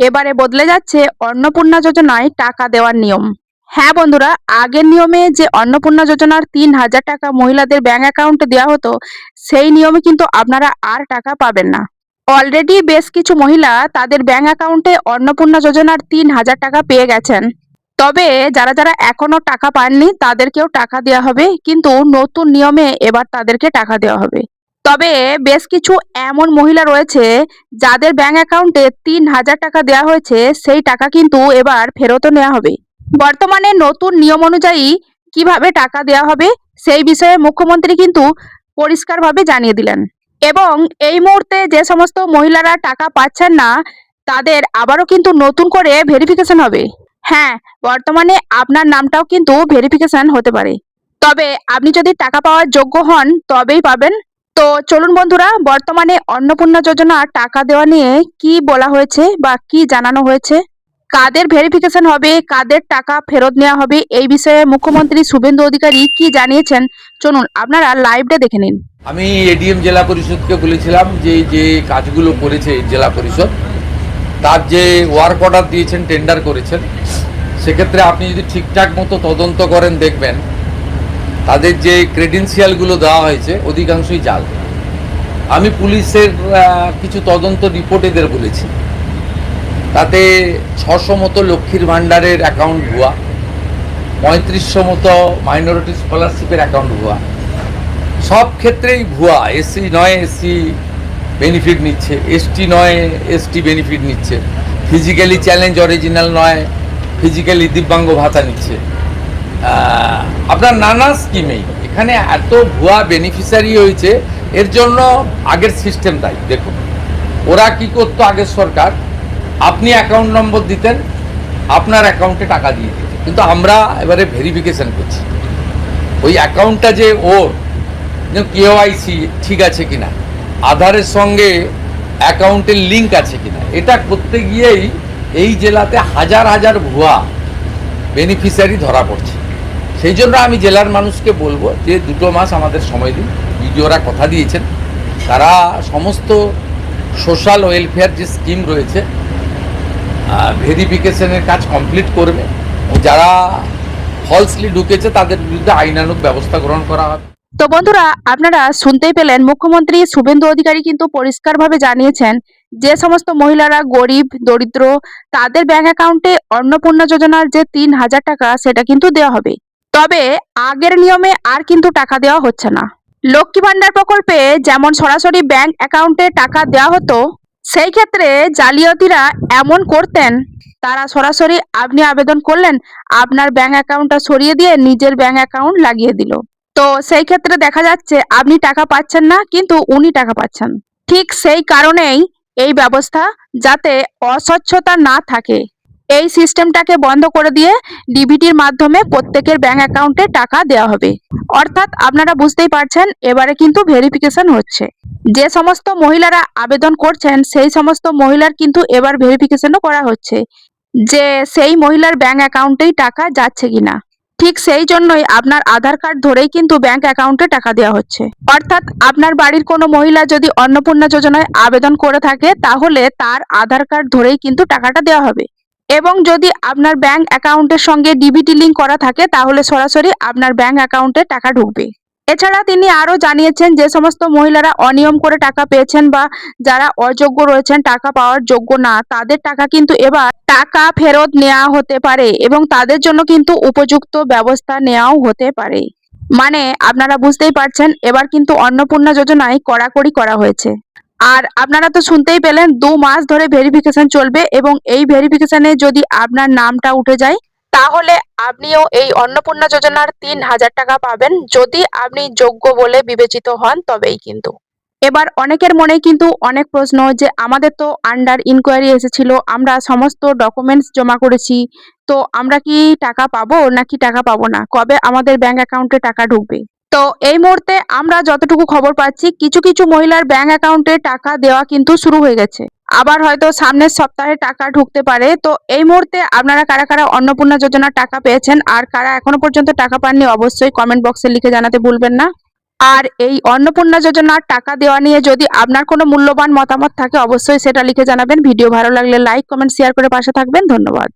এবারে বদলে যাচ্ছে অন্নপূর্ণা যোজনায় টাকা দেওয়ার নিয়ম। হ্যাঁ বন্ধুরা, আগের নিয়মে যে অন্নপূর্ণা যোজনার ৩,০০০ টাকা মহিলাদের ব্যাংক অ্যাকাউন্টে দেওয়া হতো, সেই নিয়মে কিন্তু আপনারা আর টাকা পাবেন না। অলরেডি বেশ কিছু মহিলা তাদের ব্যাংক অ্যাকাউন্টে অন্নপূর্ণা যোজনার ৩,০০০ টাকা পেয়ে গেছেন। তবে যারা যারা এখনো টাকা পাননি তাদেরকেও টাকা দেওয়া হবে, কিন্তু নতুন নিয়মে এবার তাদেরকে টাকা দেওয়া হবে। তবে বেশ কিছু এমন মহিলা রয়েছে যাদের ব্যাংক অ্যাকাউন্টে ৩,০০০ টাকা দেওয়া হয়েছে, সেই টাকা কিন্তু এবার ফেরতও নেওয়া হবে। বর্তমানে নতুন নিয়ম অনুযায়ী কিভাবে টাকা দেওয়া হবে সেই বিষয়ে মুখ্যমন্ত্রী কিন্তু পরিষ্কারভাবে জানিয়ে দিলেন। এবং এই মুহূর্তে যে সমস্ত মহিলারা টাকা পাচ্ছেন না, তাদের আবারও কিন্তু নতুন করে ভেরিফিকেশন হবে। হ্যাঁ, বর্তমানে আপনার নামটাও কিন্তু ভেরিফিকেশন হতে পারে। তবে আপনি যদি টাকা পাওয়ার যোগ্য হন তবেই পাবেন। তো চলুন বন্ধুরা, বর্তমানে অন্নপূর্ণা যোজনা টাকা দেওয়া নিয়ে কি বলা হয়েছে বা কি জানানো হয়েছে, কাদের ভেরিফিকেশন হবে, কাদের টাকা ফেরত নেওয়া হবে, এই বিষয়ে মুখ্যমন্ত্রী শুভেন্দু অধিকারী কি জানিয়েছেন, চলুন আপনারা লাইভটা দেখে নিন। আমি এডিএম জেলা পরিষদকে বলেছিলাম যে যে কাজগুলো করেছে জেলা পরিষদ, তার যে ওয়ার্ক অর্ডার দিয়েছেন, টেন্ডার করেছেন, সেক্ষেত্রে আপনি যদি ঠিকঠাক মতো তদন্ত করেন দেখবেন তাদের যে ক্রেডেন্সিয়ালগুলো দেওয়া হয়েছে অধিকাংশই জাল। আমি পুলিশের কিছু তদন্ত রিপোর্ট এদের বলেছি, তাতে 600 মতো লক্ষ্মীর ভাণ্ডারের অ্যাকাউন্ট ভুয়া, 3500 মতো মাইনরিটি স্কলারশিপের অ্যাকাউন্ট ভুয়া, সব ক্ষেত্রেই ভুয়া। এসসি নয় এসসি বেনিফিট নিচ্ছে, এসটি নয় এসটি বেনিফিট নিচ্ছে, ফিজিক্যালি চ্যালেঞ্জ অরিজিনাল নয় ফিজিক্যালি দিব্যাঙ্গ ভাতা নিচ্ছে। আপনার নানা স্কিমেই এখানে এত ভুয়া বেনিফিশিয়ারি হয়েছে। এর জন্য আগের সিস্টেম দায়ী। দেখুন ওরা কি করতো, আগের সরকার, আপনি অ্যাকাউন্ট নম্বর দিতেন, আপনার অ্যাকাউন্টে টাকা দিয়ে দিত, কিন্তু আমরা এবারে ভেরিফিকেশন করছি ওই অ্যাকাউন্টটা যে ওর কেওয়াইসি ঠিক আছে কিনা, আধারের সঙ্গে অ্যাকাউন্টের লিঙ্ক আছে কিনা, এটা করতে গিয়েই এই জেলাতে হাজার হাজার ভুয়া বেনিফিশিয়ারি ধরা পড়ছে। সেই জন্য আমি জেলার মানুষকে বলবো যে 2 মাস আমাদের সময় দিন। বিডিওরা কথা দিয়েছেন তারা সমস্ত সোশ্যাল ওয়েলফেয়ার যে স্কিম রয়েছে ভেরিফিকেশনের কাজ কমপ্লিট করবে, ও যারা ফলসলি ঢুকেছে তাদের বিরুদ্ধে আইনানুগ ব্যবস্থা গ্রহণ করা হবে। তো বন্ধুরা, আপনারা শুনতেই পেলেন, মুখ্যমন্ত্রী শুভেন্দু অধিকারী কিন্তু পরিষ্কারভাবে জানিয়েছেন যে সমস্ত মহিলারা গরিব দরিদ্র, তাদের ব্যাংক অ্যাকাউন্টে অন্নপূর্ণা যোজনার যে ৩,০০০ টাকা সেটা কিন্তু দেওয়া হবে। তবে আগের নিয়মে আর কিন্তু টাকা দেওয়া হচ্ছে না। লক্ষ্মী ভান্ডার প্রকল্পে যেমন সরাসরি ব্যাংক অ্যাকাউন্টে টাকা দেওয়া হতো, সেই ক্ষেত্রে জালিয়াতিরা এমন করতেন, তারা সরাসরি আপনি আবেদন করলেন, আপনার ব্যাংক অ্যাকাউন্টটা সরিয়ে দিয়ে নিজের ব্যাংক অ্যাকাউন্ট লাগিয়ে দিল। তো সেই ক্ষেত্রে দেখা যাচ্ছে আপনি টাকা পাচ্ছেন না, কিন্তু উনি টাকা পাচ্ছেন। ঠিক সেই কারণেই এই ব্যবস্থা, যাতে অস্বচ্ছতা না থাকে, এই সিস্টেমটাকে বন্ধ করে দিয়ে ডিবিটির মাধ্যমে প্রত্যেকের ব্যাংক অ্যাকাউন্টে টাকা দেওয়া হবে। অর্থাৎ আপনারা বুঝতেই পারছেন, এবারে কিন্তু ভেরিফিকেশন হচ্ছে। যে সমস্ত মহিলারা আবেদন করছেন সেই সমস্ত মহিলার কিন্তু এবার ভেরিফিকেশনও করা হচ্ছে যে সেই মহিলার ব্যাংক অ্যাকাউন্টেই টাকা যাচ্ছে কিনা। ঠিক সেই জন্যই আপনার আধার কার্ড ধরেই কিন্তু ব্যাংক অ্যাকাউন্টে টাকা দেওয়া হচ্ছে। অর্থাৎ আপনার বাড়ির কোনো মহিলা যদি অন্নপূর্ণা যোজনায় আবেদন করে থাকে, তাহলে তার আধার কার্ড ধরেই কিন্তু টাকাটা দেওয়া হবে। এবং যদি আপনার ব্যাংক অ্যাকাউন্টের সঙ্গে ডিবিটি লিংক করা থাকে, তাহলে সরাসরি আপনার ব্যাংক অ্যাকাউন্টে টাকা ঢুকবে। এছাড়া তিনি আরও জানিয়েছেন যে সমস্ত মহিলারা অনিয়ম করে টাকা পেয়েছেন বা যারা অযোগ্য রয়েছেন, টাকা পাওয়ার যোগ্য না, তাদের টাকা কিন্তু এবার টাকা ফেরত নেওয়া হতে পারে এবং তাদের জন্য কিন্তু উপযুক্ত ব্যবস্থা নেওয়াও হতে পারে। মানে আপনারা বুঝতেই পারছেন, এবার কিন্তু অন্নপূর্ণা যোজনায় কড়াকড়ি করা হয়েছে। আর আপনারা তো শুনতেই পেলেন, 2 মাস ধরে ভেরিফিকেশন চলবে এবং এই ভেরিফিকেশনে যদি আপনার নামটা উঠে যায়, তাহলে আপনিও এই অন্নপূর্ণা যোজনার ৩,০০০ টাকা পাবেন, যদি আপনি যোগ্য বলে বিবেচিত হন তবেই কিন্তু। এবার অনেকের মনে কিন্তু অনেক প্রশ্ন যে আমাদের তো আন্ডার ইনকোয়ারি এসেছিল, আমরা সমস্ত ডকুমেন্টস জমা করেছি, তো আমরা কি টাকা পাবো নাকি টাকা পাবো না, কবে আমাদের ব্যাংক অ্যাকাউন্টে টাকা ঢুকবে। তো এই মুহূর্তে আমরা যতটুকু খবর পাচ্ছি, কিছু কিছু মহিলার ব্যাংক অ্যাকাউন্টে টাকা দেওয়া কিন্তু শুরু হয়ে গেছে। আবার হয়তো সামনের সপ্তাহে টাকা ঢুকতে পারে। তো এই মুহূর্তে আপনারা কারা কারা অন্নপূর্ণা যোজনার টাকা পেয়েছেন আর কারা এখনো পর্যন্ত টাকা পাননি, অবশ্যই কমেন্ট বক্সে লিখে জানাতে ভুলবেন না। আর এই অন্নপূর্ণা যোজনার টাকা দেওয়া নিয়ে যদি আপনার কোনো মূল্যবান মতামত থাকে অবশ্যই সেটা লিখে জানাবেন। ভিডিও ভালো লাগলে লাইক, কমেন্ট, শেয়ার করে পাশে থাকবেন। ধন্যবাদ।